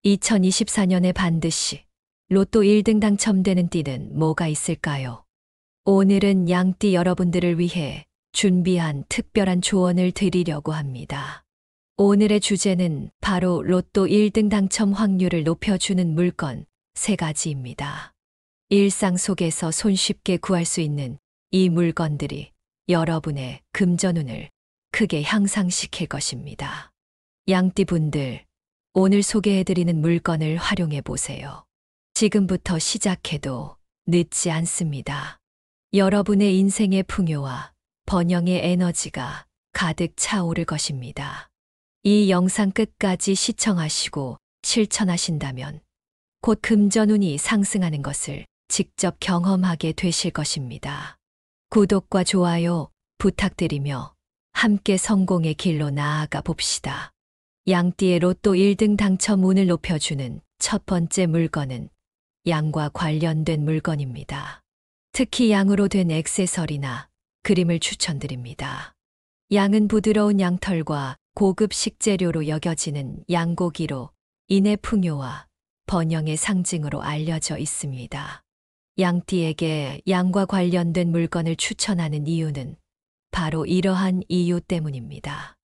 2024년에 반드시 로또 1등 당첨되는 띠는 뭐가 있을까요? 오늘은 양띠 여러분들을 위해 준비한 특별한 조언을 드리려고 합니다. 오늘의 주제는 바로 로또 1등 당첨 확률을 높여주는 물건 3가지입니다. 일상 속에서 손쉽게 구할 수 있는 이 물건들이 여러분의 금전운을 크게 향상시킬 것입니다. 양띠분들, 오늘 소개해드리는 물건을 활용해 보세요. 지금부터 시작해도 늦지 않습니다. 여러분의 인생의 풍요와 번영의 에너지가 가득 차오를 것입니다. 이 영상 끝까지 시청하시고 실천하신다면 곧 금전운이 상승하는 것을 직접 경험하게 되실 것입니다. 구독과 좋아요 부탁드리며 함께 성공의 길로 나아가 봅시다. 양띠의 로또 1등 당첨운을 높여주는 첫 번째 물건은 양과 관련된 물건입니다. 특히 양으로 된 액세서리나 그림을 추천드립니다. 양은 부드러운 양털과 고급 식재료로 여겨지는 양고기로 인해 풍요와 번영의 상징으로 알려져 있습니다. 양띠에게 양과 관련된 물건을 추천하는 이유는 바로 이러한 이유 때문입니다.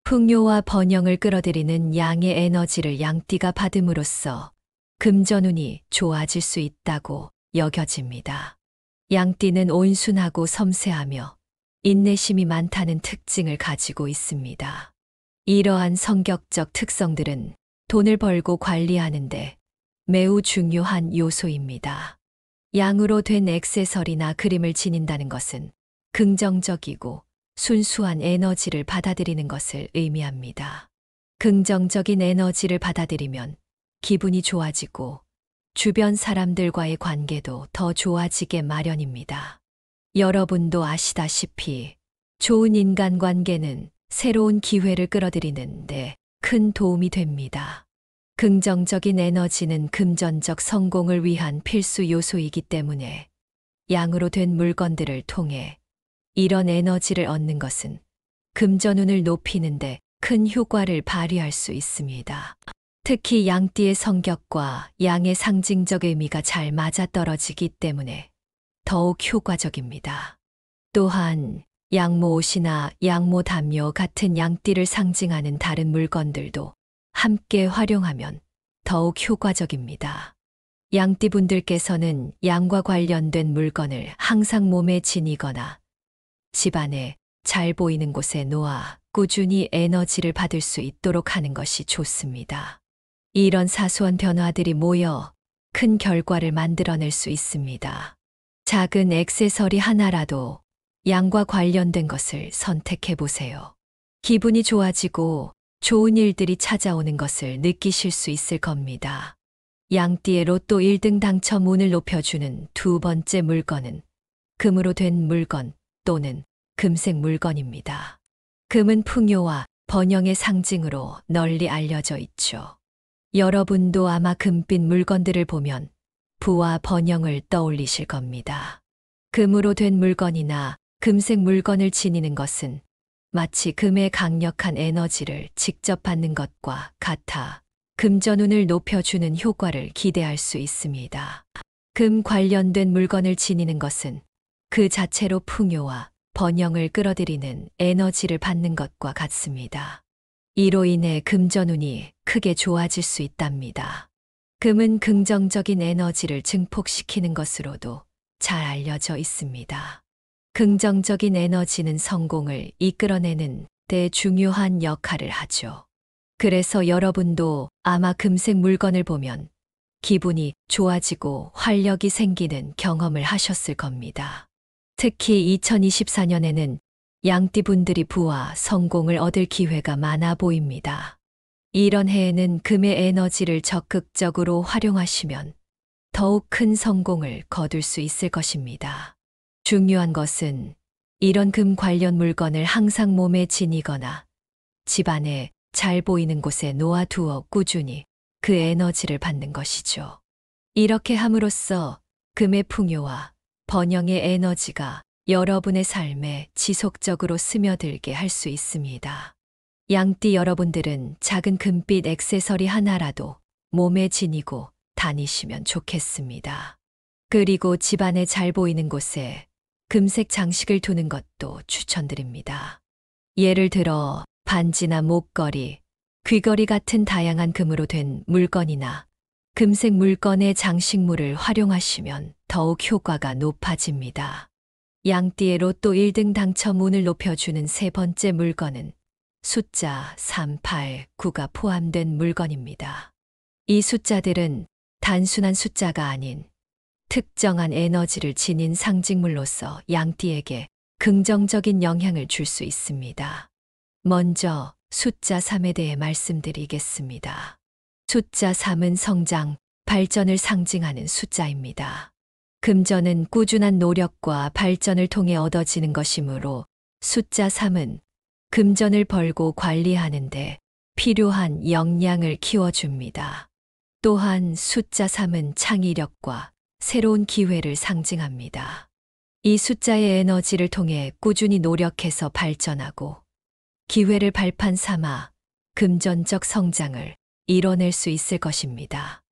풍요와 번영을 끌어들이는 양의 에너지를 양띠가 받음으로써 금전운이 좋아질 수 있다고 여겨집니다. 양띠는 온순하고 섬세하며 인내심이 많다는 특징을 가지고 있습니다. 이러한 성격적 특성들은 돈을 벌고 관리하는데 매우 중요한 요소입니다. 양으로 된 액세서리나 그림을 지닌다는 것은 긍정적이고 순수한 에너지를 받아들이는 것을 의미합니다. 긍정적인 에너지를 받아들이면 기분이 좋아지고 주변 사람들과의 관계도 더 좋아지게 마련입니다. 여러분도 아시다시피 좋은 인간관계는 새로운 기회를 끌어들이는 데 큰 도움이 됩니다. 긍정적인 에너지는 금전적 성공을 위한 필수 요소이기 때문에 양으로 된 물건들을 통해 이런 에너지를 얻는 것은 금전운을 높이는데 큰 효과를 발휘할 수 있습니다. 특히 양띠의 성격과 양의 상징적 의미가 잘 맞아떨어지기 때문에 더욱 효과적입니다. 또한 양모 옷이나 양모 담요 같은 양띠를 상징하는 다른 물건들도 함께 활용하면 더욱 효과적입니다. 양띠분들께서는 양과 관련된 물건을 항상 몸에 지니거나 집안에 잘 보이는 곳에 놓아 꾸준히 에너지를 받을 수 있도록 하는 것이 좋습니다. 이런 사소한 변화들이 모여 큰 결과를 만들어낼 수 있습니다. 작은 액세서리 하나라도 양과 관련된 것을 선택해 보세요. 기분이 좋아지고 좋은 일들이 찾아오는 것을 느끼실 수 있을 겁니다. 양띠의 로또 1등 당첨운을 높여주는 두 번째 물건은 금으로 된 물건 또는 금색 물건입니다. 금은 풍요와 번영의 상징으로 널리 알려져 있죠. 여러분도 아마 금빛 물건들을 보면 부와 번영을 떠올리실 겁니다. 금으로 된 물건이나 금색 물건을 지니는 것은 마치 금의 강력한 에너지를 직접 받는 것과 같아 금전운을 높여주는 효과를 기대할 수 있습니다. 금 관련된 물건을 지니는 것은 그 자체로 풍요와 번영을 끌어들이는 에너지를 받는 것과 같습니다. 이로 인해 금전운이 크게 좋아질 수 있답니다. 금은 긍정적인 에너지를 증폭시키는 것으로도 잘 알려져 있습니다. 긍정적인 에너지는 성공을 이끌어내는 데 중요한 역할을 하죠. 그래서 여러분도 아마 금색 물건을 보면 기분이 좋아지고 활력이 생기는 경험을 하셨을 겁니다. 특히 2024년에는 양띠분들이 부와 성공을 얻을 기회가 많아 보입니다. 이런 해에는 금의 에너지를 적극적으로 활용하시면 더욱 큰 성공을 거둘 수 있을 것입니다. 중요한 것은 이런 금 관련 물건을 항상 몸에 지니거나 집안에 잘 보이는 곳에 놓아두어 꾸준히 그 에너지를 받는 것이죠. 이렇게 함으로써 금의 풍요와 번영의 에너지가 여러분의 삶에 지속적으로 스며들게 할 수 있습니다. 양띠 여러분들은 작은 금빛 액세서리 하나라도 몸에 지니고 다니시면 좋겠습니다. 그리고 집안에 잘 보이는 곳에 금색 장식을 두는 것도 추천드립니다. 예를 들어 반지나 목걸이, 귀걸이 같은 다양한 금으로 된 물건이나 금색 물건의 장식물을 활용하시면 더욱 효과가 높아집니다. 양띠의 로또 1등 당첨 운을 높여주는 세 번째 물건은 숫자 3, 8, 9가 포함된 물건입니다. 이 숫자들은 단순한 숫자가 아닌 특정한 에너지를 지닌 상징물로서 양띠에게 긍정적인 영향을 줄 수 있습니다. 먼저 숫자 3에 대해 말씀드리겠습니다. 숫자 3은 성장, 발전을 상징하는 숫자입니다. 금전은 꾸준한 노력과 발전을 통해 얻어지는 것이므로 숫자 3은 금전을 벌고 관리하는데 필요한 역량을 키워줍니다. 또한 숫자 3은 창의력과 새로운 기회를 상징합니다. 이 숫자의 에너지를 통해 꾸준히 노력해서 발전하고 기회를 발판 삼아 금전적 성장을 이뤄낼 수 있을 것입니다.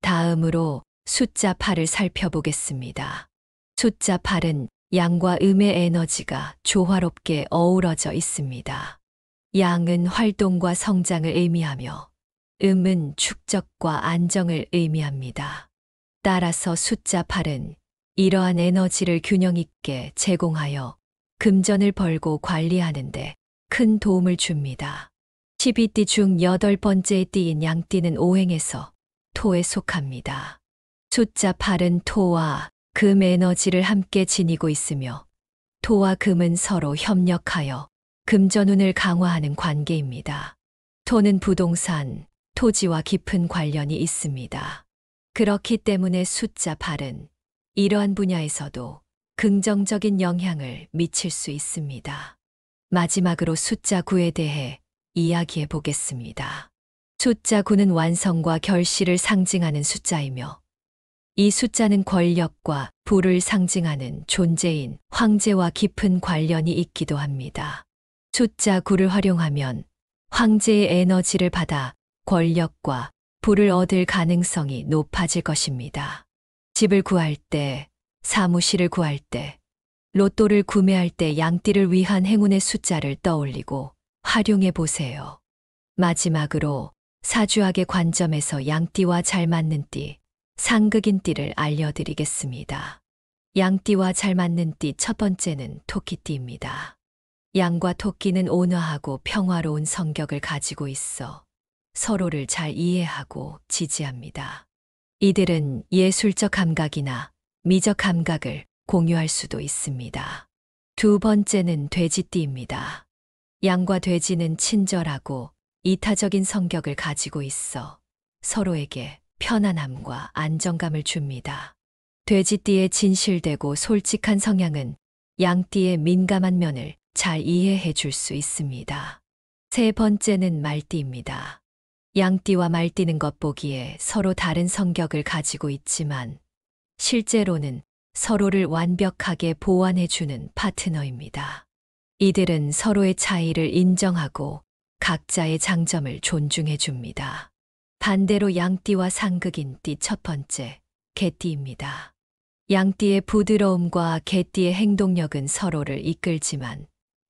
다음으로 숫자 8을 살펴보겠습니다. 숫자 8은 양과 음의 에너지가 조화롭게 어우러져 있습니다. 양은 활동과 성장을 의미하며 음은 축적과 안정을 의미합니다. 따라서 숫자 8은 이러한 에너지를 균형 있게 제공하여 금전을 벌고 관리하는데 큰 도움을 줍니다. 12띠 중 8번째 띠인 양띠는 오행에서 토에 속합니다. 숫자 8은 토와 금 에너지를 함께 지니고 있으며 토와 금은 서로 협력하여 금전운을 강화하는 관계입니다. 토는 부동산, 토지와 깊은 관련이 있습니다. 그렇기 때문에 숫자 8은 이러한 분야에서도 긍정적인 영향을 미칠 수 있습니다. 마지막으로 숫자 9에 대해 이야기해 보겠습니다. 숫자 9는 완성과 결실을 상징하는 숫자이며 이 숫자는 권력과 부를 상징하는 존재인 황제와 깊은 관련이 있기도 합니다. 숫자 9를 활용하면 황제의 에너지를 받아 권력과 부를 얻을 가능성이 높아질 것입니다. 집을 구할 때, 사무실을 구할 때, 로또를 구매할 때 양띠를 위한 행운의 숫자를 떠올리고 활용해 보세요. 마지막으로 사주학의 관점에서 양띠와 잘 맞는 띠, 상극인 띠를 알려드리겠습니다. 양띠와 잘 맞는 띠 첫 번째는 토끼띠입니다. 양과 토끼는 온화하고 평화로운 성격을 가지고 있어 서로를 잘 이해하고 지지합니다. 이들은 예술적 감각이나 미적 감각을 공유할 수도 있습니다. 두 번째는 돼지띠입니다. 양과 돼지는 친절하고 이타적인 성격을 가지고 있어 서로에게 편안함과 안정감을 줍니다. 돼지띠의 진실되고 솔직한 성향은 양띠의 민감한 면을 잘 이해해 줄 수 있습니다. 세 번째는 말띠입니다. 양띠와 말띠는 겉보기에 서로 다른 성격을 가지고 있지만 실제로는 서로를 완벽하게 보완해주는 파트너입니다. 이들은 서로의 차이를 인정하고 각자의 장점을 존중해줍니다. 반대로 양띠와 상극인 띠 첫 번째, 개띠입니다. 양띠의 부드러움과 개띠의 행동력은 서로를 이끌지만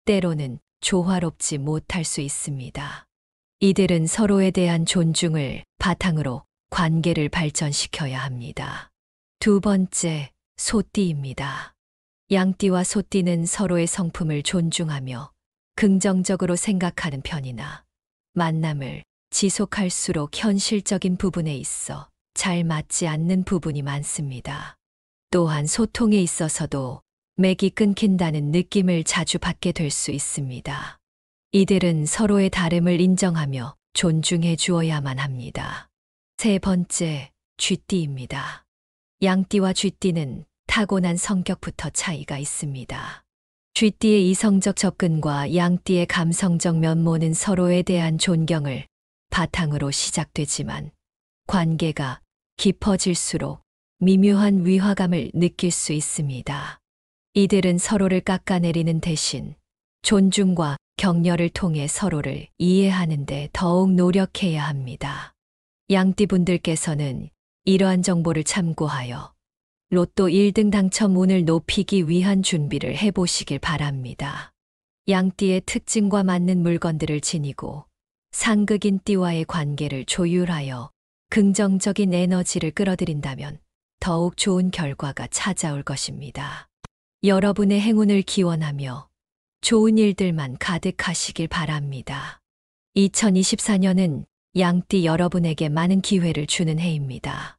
때로는 조화롭지 못할 수 있습니다. 이들은 서로에 대한 존중을 바탕으로 관계를 발전시켜야 합니다. 두 번째, 소띠입니다. 양띠와 소띠는 서로의 성품을 존중하며 긍정적으로 생각하는 편이나 만남을 지속할수록 현실적인 부분에 있어 잘 맞지 않는 부분이 많습니다. 또한 소통에 있어서도 맥이 끊긴다는 느낌을 자주 받게 될 수 있습니다. 이들은 서로의 다름을 인정하며 존중해 주어야만 합니다. 세 번째, 쥐띠입니다. 양띠와 쥐띠는 타고난 성격부터 차이가 있습니다. 쥐띠의 이성적 접근과 양띠의 감성적 면모는 서로에 대한 존경을 바탕으로 시작되지만 관계가 깊어질수록 미묘한 위화감을 느낄 수 있습니다. 이들은 서로를 깎아내리는 대신 존중과 격려를 통해 서로를 이해하는 데 더욱 노력해야 합니다. 양띠분들께서는 이러한 정보를 참고하여 로또 1등 당첨 운을 높이기 위한 준비를 해보시길 바랍니다. 양띠의 특징과 맞는 물건들을 지니고 상극인 띠와의 관계를 조율하여 긍정적인 에너지를 끌어들인다면 더욱 좋은 결과가 찾아올 것입니다. 여러분의 행운을 기원하며 좋은 일들만 가득하시길 바랍니다. 2024년은 양띠 여러분에게 많은 기회를 주는 해입니다.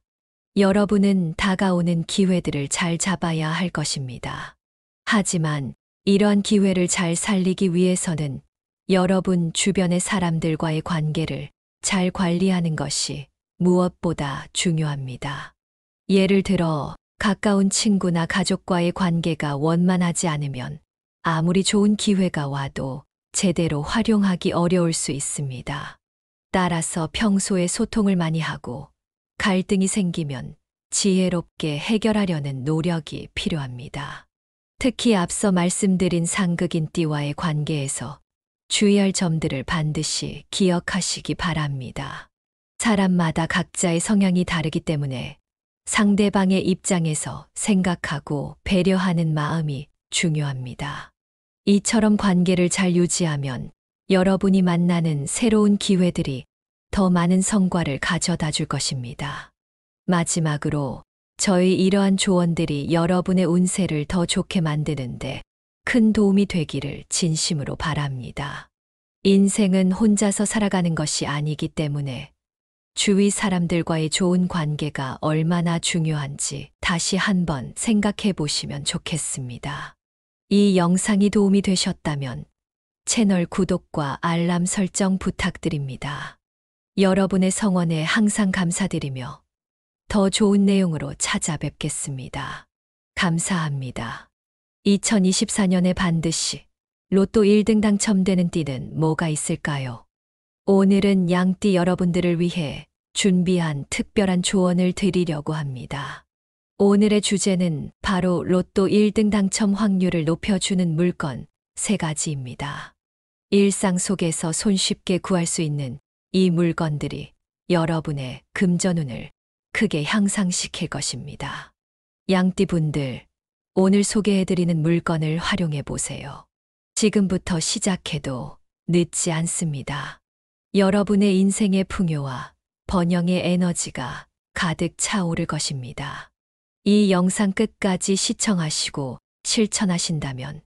여러분은 다가오는 기회들을 잘 잡아야 할 것입니다. 하지만 이러한 기회를 잘 살리기 위해서는 여러분 주변의 사람들과의 관계를 잘 관리하는 것이 무엇보다 중요합니다. 예를 들어 가까운 친구나 가족과의 관계가 원만하지 않으면 아무리 좋은 기회가 와도 제대로 활용하기 어려울 수 있습니다. 따라서 평소에 소통을 많이 하고 갈등이 생기면 지혜롭게 해결하려는 노력이 필요합니다. 특히 앞서 말씀드린 상극인 띠와의 관계에서 주의할 점들을 반드시 기억하시기 바랍니다. 사람마다 각자의 성향이 다르기 때문에 상대방의 입장에서 생각하고 배려하는 마음이 중요합니다. 이처럼 관계를 잘 유지하면 여러분이 만나는 새로운 기회들이 더 많은 성과를 가져다 줄 것입니다. 마지막으로 저희 이러한 조언들이 여러분의 운세를 더 좋게 만드는데 큰 도움이 되기를 진심으로 바랍니다. 인생은 혼자서 살아가는 것이 아니기 때문에 주위 사람들과의 좋은 관계가 얼마나 중요한지 다시 한번 생각해 보시면 좋겠습니다. 이 영상이 도움이 되셨다면 채널 구독과 알람 설정 부탁드립니다. 여러분의 성원에 항상 감사드리며 더 좋은 내용으로 찾아뵙겠습니다. 감사합니다. 2024년에 반드시 로또 1등 당첨되는 띠는 뭐가 있을까요? 오늘은 양띠 여러분들을 위해 준비한 특별한 조언을 드리려고 합니다. 오늘의 주제는 바로 로또 1등 당첨 확률을 높여주는 물건 3가지입니다. 일상 속에서 손쉽게 구할 수 있는 이 물건들이 여러분의 금전운을 크게 향상시킬 것입니다. 양띠분들, 오늘 소개해드리는 물건을 활용해 보세요. 지금부터 시작해도 늦지 않습니다. 여러분의 인생의 풍요와 번영의 에너지가 가득 차오를 것입니다. 이 영상 끝까지 시청하시고 실천하신다면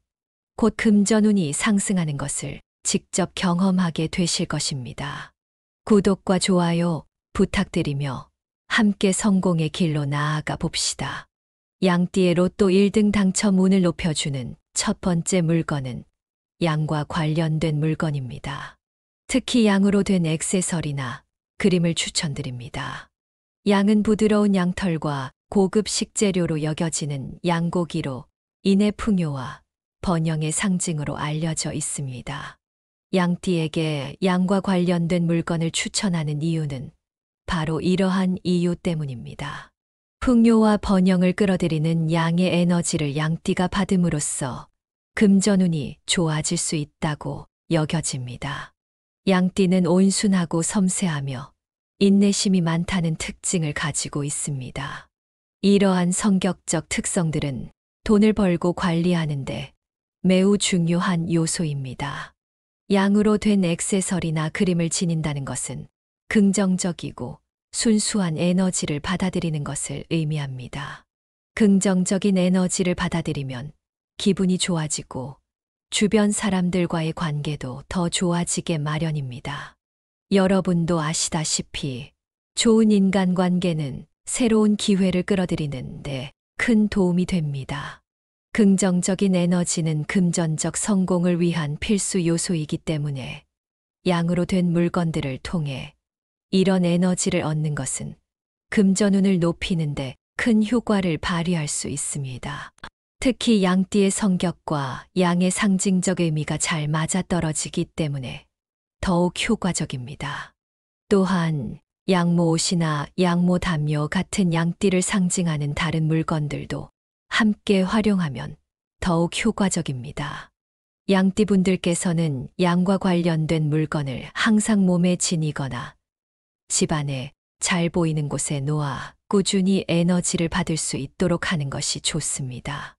곧 금전운이 상승하는 것을 직접 경험하게 되실 것입니다. 구독과 좋아요 부탁드리며 함께 성공의 길로 나아가 봅시다. 양띠의 로또 1등 당첨 운을 높여주는 첫 번째 물건은 양과 관련된 물건입니다. 특히 양으로 된 액세서리나 그림을 추천드립니다. 양은 부드러운 양털과 고급 식재료로 여겨지는 양고기로 인의 풍요와 번영의 상징으로 알려져 있습니다. 양띠에게 양과 관련된 물건을 추천하는 이유는 바로 이러한 이유 때문입니다. 풍요와 번영을 끌어들이는 양의 에너지를 양띠가 받음으로써 금전운이 좋아질 수 있다고 여겨집니다. 양띠는 온순하고 섬세하며 인내심이 많다는 특징을 가지고 있습니다. 이러한 성격적 특성들은 돈을 벌고 관리하는데 매우 중요한 요소입니다. 양으로 된 액세서리나 그림을 지닌다는 것은 긍정적이고 순수한 에너지를 받아들이는 것을 의미합니다. 긍정적인 에너지를 받아들이면 기분이 좋아지고 주변 사람들과의 관계도 더 좋아지게 마련입니다. 여러분도 아시다시피 좋은 인간관계는 새로운 기회를 끌어들이는 데 큰 도움이 됩니다. 긍정적인 에너지는 금전적 성공을 위한 필수 요소이기 때문에 양으로 된 물건들을 통해 이런 에너지를 얻는 것은 금전운을 높이는데 큰 효과를 발휘할 수 있습니다. 특히 양띠의 성격과 양의 상징적 의미가 잘 맞아떨어지기 때문에 더욱 효과적입니다. 또한 양모 옷이나 양모 담요 같은 양띠를 상징하는 다른 물건들도 함께 활용하면 더욱 효과적입니다. 양띠분들께서는 양과 관련된 물건을 항상 몸에 지니거나 집안에 잘 보이는 곳에 놓아 꾸준히 에너지를 받을 수 있도록 하는 것이 좋습니다.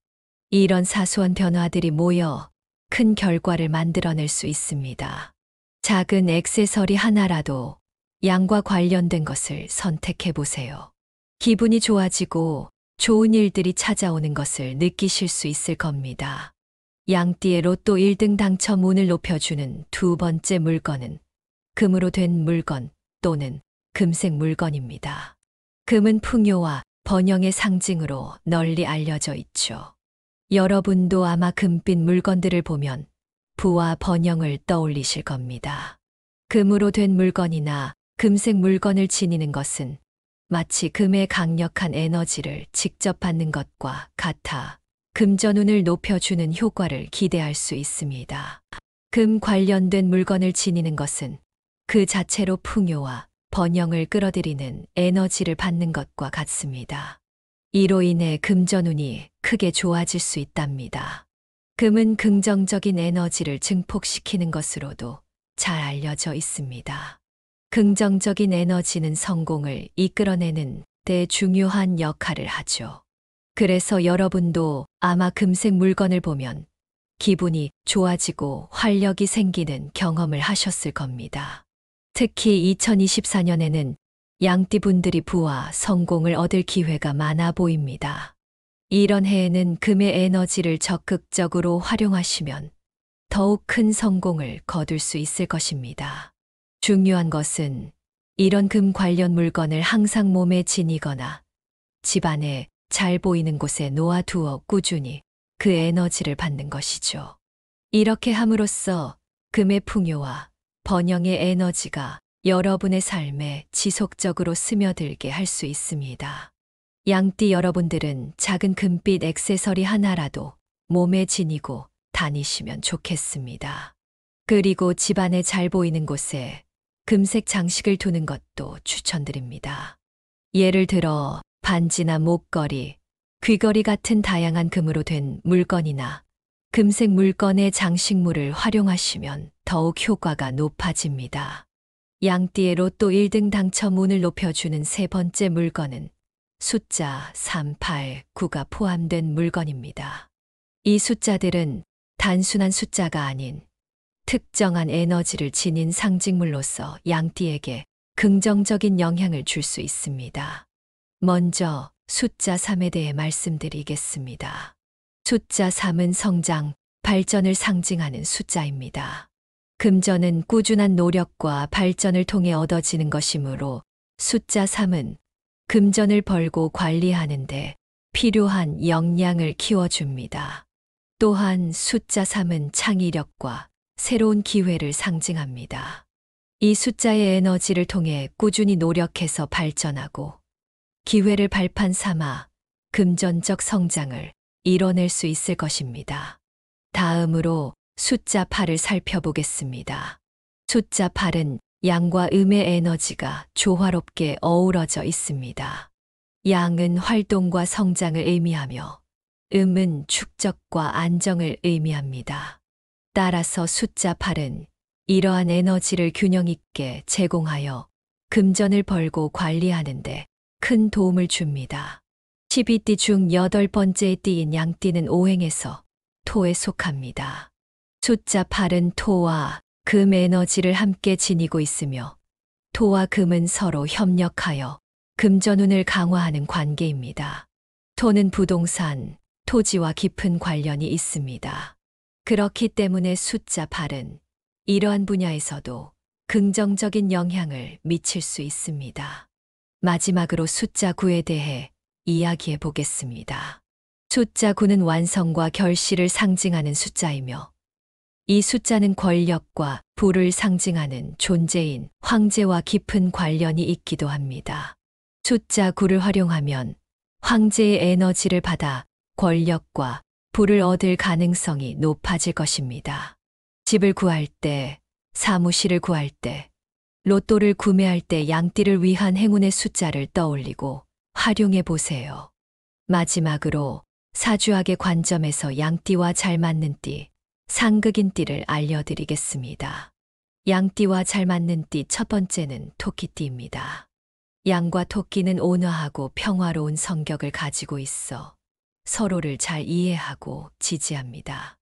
이런 사소한 변화들이 모여 큰 결과를 만들어낼 수 있습니다. 작은 액세서리 하나라도 양과 관련된 것을 선택해 보세요. 기분이 좋아지고 좋은 일들이 찾아오는 것을 느끼실 수 있을 겁니다. 양띠의 로또 1등 당첨 운을 높여주는 두 번째 물건은 금으로 된 물건 또는 금색 물건입니다. 금은 풍요와 번영의 상징으로 널리 알려져 있죠. 여러분도 아마 금빛 물건들을 보면 부와 번영을 떠올리실 겁니다. 금으로 된 물건이나 금색 물건을 지니는 것은 마치 금의 강력한 에너지를 직접 받는 것과 같아 금전운을 높여주는 효과를 기대할 수 있습니다. 금 관련된 물건을 지니는 것은 그 자체로 풍요와 번영을 끌어들이는 에너지를 받는 것과 같습니다. 이로 인해 금전운이 크게 좋아질 수 있답니다. 금은 긍정적인 에너지를 증폭시키는 것으로도 잘 알려져 있습니다. 긍정적인 에너지는 성공을 이끌어내는 데 중요한 역할을 하죠. 그래서 여러분도 아마 금색 물건을 보면 기분이 좋아지고 활력이 생기는 경험을 하셨을 겁니다. 특히 2024년에는 양띠 분들이 부와 성공을 얻을 기회가 많아 보입니다. 이런 해에는 금의 에너지를 적극적으로 활용하시면 더욱 큰 성공을 거둘 수 있을 것입니다. 중요한 것은 이런 금 관련 물건을 항상 몸에 지니거나 집안에 잘 보이는 곳에 놓아두어 꾸준히 그 에너지를 받는 것이죠. 이렇게 함으로써 금의 풍요와 번영의 에너지가 여러분의 삶에 지속적으로 스며들게 할 수 있습니다. 양띠 여러분들은 작은 금빛 액세서리 하나라도 몸에 지니고 다니시면 좋겠습니다. 그리고 집안에 잘 보이는 곳에 금색 장식을 두는 것도 추천드립니다. 예를 들어 반지나 목걸이, 귀걸이 같은 다양한 금으로 된 물건이나 금색 물건의 장식물을 활용하시면 더욱 효과가 높아집니다. 양띠의 로또 1등 당첨 운을 높여주는 세 번째 물건은 숫자 3, 8, 9가 포함된 물건입니다. 이 숫자들은 단순한 숫자가 아닌 특정한 에너지를 지닌 상징물로서 양띠에게 긍정적인 영향을 줄 수 있습니다. 먼저 숫자 3에 대해 말씀드리겠습니다. 숫자 3은 성장, 발전을 상징하는 숫자입니다. 금전은 꾸준한 노력과 발전을 통해 얻어지는 것이므로 숫자 3은 금전을 벌고 관리하는데 필요한 역량을 키워줍니다. 또한 숫자 3은 창의력과 새로운 기회를 상징합니다. 이 숫자의 에너지를 통해 꾸준히 노력해서 발전하고 기회를 발판 삼아 금전적 성장을 이뤄낼 수 있을 것입니다. 다음으로 숫자 8을 살펴보겠습니다. 숫자 8은 양과 음의 에너지가 조화롭게 어우러져 있습니다. 양은 활동과 성장을 의미하며 음은 축적과 안정을 의미합니다. 따라서 숫자 8은 이러한 에너지를 균형 있게 제공하여 금전을 벌고 관리하는데 큰 도움을 줍니다. 12띠 중 8번째 띠인 양띠는 오행에서 토에 속합니다. 숫자 8은 토와 금 에너지를 함께 지니고 있으며 토와 금은 서로 협력하여 금전운을 강화하는 관계입니다. 토는 부동산, 토지와 깊은 관련이 있습니다. 그렇기 때문에 숫자 8은 이러한 분야에서도 긍정적인 영향을 미칠 수 있습니다. 마지막으로 숫자 9에 대해 이야기해 보겠습니다. 숫자 9는 완성과 결실을 상징하는 숫자이며 이 숫자는 권력과 부를 상징하는 존재인 황제와 깊은 관련이 있기도 합니다. 숫자 9를 활용하면 황제의 에너지를 받아 권력과 부를 얻을 가능성이 높아질 것입니다. 집을 구할 때, 사무실을 구할 때, 로또를 구매할 때 양띠를 위한 행운의 숫자를 떠올리고 활용해 보세요. 마지막으로 사주학의 관점에서 양띠와 잘 맞는 띠, 상극인 띠를 알려드리겠습니다. 양띠와 잘 맞는 띠 첫 번째는 토끼띠입니다. 양과 토끼는 온화하고 평화로운 성격을 가지고 있어 서로를 잘 이해하고 지지합니다.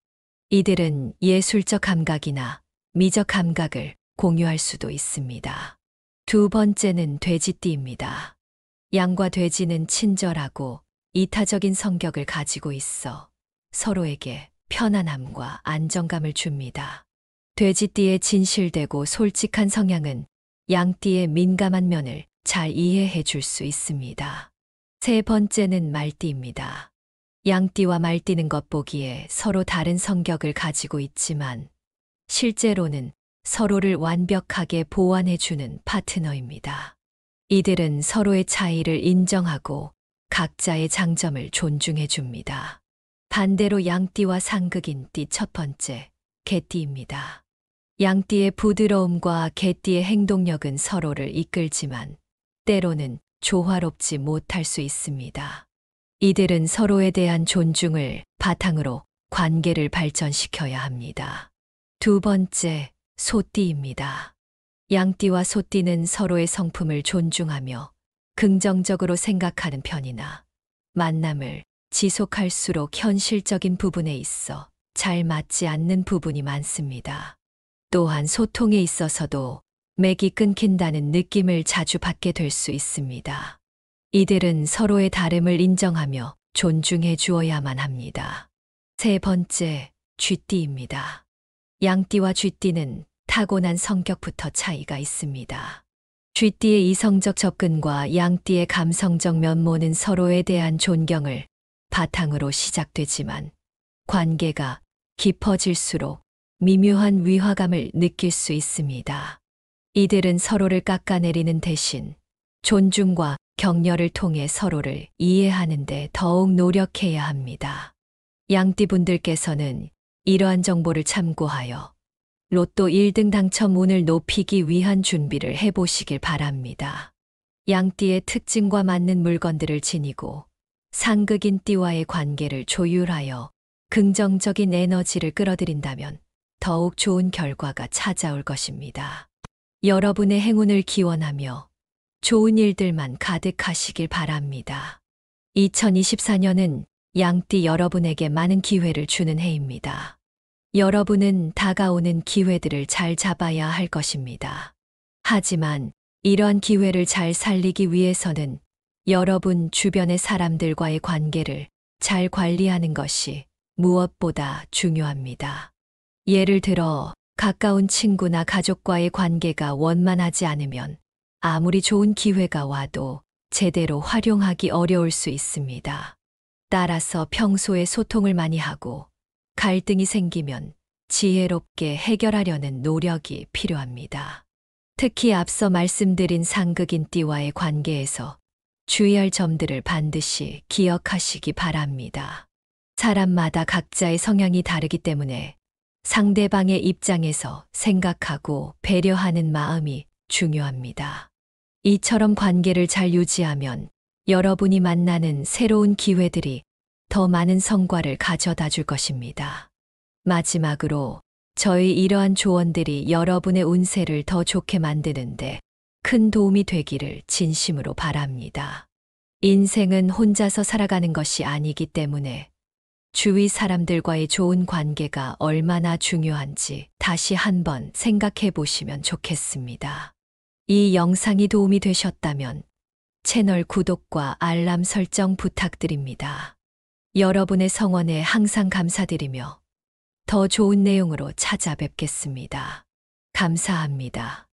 이들은 예술적 감각이나 미적 감각을 공유할 수도 있습니다. 두 번째는 돼지띠입니다. 양과 돼지는 친절하고 이타적인 성격을 가지고 있어 서로에게 편안함과 안정감을 줍니다. 돼지띠의 진실되고 솔직한 성향은 양띠의 민감한 면을 잘 이해해 줄 수 있습니다. 세 번째는 말띠입니다. 양띠와 말띠는 겉보기에 서로 다른 성격을 가지고 있지만 실제로는 서로를 완벽하게 보완해주는 파트너입니다. 이들은 서로의 차이를 인정하고 각자의 장점을 존중해 줍니다. 반대로 양띠와 상극인 띠 첫 번째, 개띠입니다. 양띠의 부드러움과 개띠의 행동력은 서로를 이끌지만 때로는 조화롭지 못할 수 있습니다. 이들은 서로에 대한 존중을 바탕으로 관계를 발전시켜야 합니다. 두 번째, 소띠입니다. 양띠와 소띠는 서로의 성품을 존중하며 긍정적으로 생각하는 편이나 만남을 지속할수록 현실적인 부분에 있어 잘 맞지 않는 부분이 많습니다. 또한 소통에 있어서도 맥이 끊긴다는 느낌을 자주 받게 될 수 있습니다. 이들은 서로의 다름을 인정하며 존중해 주어야만 합니다. 세 번째, 쥐띠입니다. 양띠와 쥐띠는 타고난 성격부터 차이가 있습니다. 쥐띠의 이성적 접근과 양띠의 감성적 면모는 서로에 대한 존경을 바탕으로 시작되지만 관계가 깊어질수록 미묘한 위화감을 느낄 수 있습니다. 이들은 서로를 깎아내리는 대신 존중과 격려를 통해 서로를 이해하는 데 더욱 노력해야 합니다. 양띠분들께서는 이러한 정보를 참고하여 로또 1등 당첨 운을 높이기 위한 준비를 해보시길 바랍니다. 양띠의 특징과 맞는 물건들을 지니고 상극인 띠와의 관계를 조율하여 긍정적인 에너지를 끌어들인다면 더욱 좋은 결과가 찾아올 것입니다. 여러분의 행운을 기원하며 좋은 일들만 가득하시길 바랍니다. 2024년은 양띠 여러분에게 많은 기회를 주는 해입니다. 여러분은 다가오는 기회들을 잘 잡아야 할 것입니다. 하지만 이러한 기회를 잘 살리기 위해서는 여러분 주변의 사람들과의 관계를 잘 관리하는 것이 무엇보다 중요합니다. 예를 들어 가까운 친구나 가족과의 관계가 원만하지 않으면 아무리 좋은 기회가 와도 제대로 활용하기 어려울 수 있습니다. 따라서 평소에 소통을 많이 하고 갈등이 생기면 지혜롭게 해결하려는 노력이 필요합니다. 특히 앞서 말씀드린 상극인 띠와의 관계에서 주의할 점들을 반드시 기억하시기 바랍니다. 사람마다 각자의 성향이 다르기 때문에 상대방의 입장에서 생각하고 배려하는 마음이 중요합니다. 이처럼 관계를 잘 유지하면 여러분이 만나는 새로운 기회들이 더 많은 성과를 가져다 줄 것입니다. 마지막으로 저희 이러한 조언들이 여러분의 운세를 더 좋게 만드는데 큰 도움이 되기를 진심으로 바랍니다. 인생은 혼자서 살아가는 것이 아니기 때문에 주위 사람들과의 좋은 관계가 얼마나 중요한지 다시 한번 생각해 보시면 좋겠습니다. 이 영상이 도움이 되셨다면 채널 구독과 알람 설정 부탁드립니다. 여러분의 성원에 항상 감사드리며 더 좋은 내용으로 찾아뵙겠습니다. 감사합니다.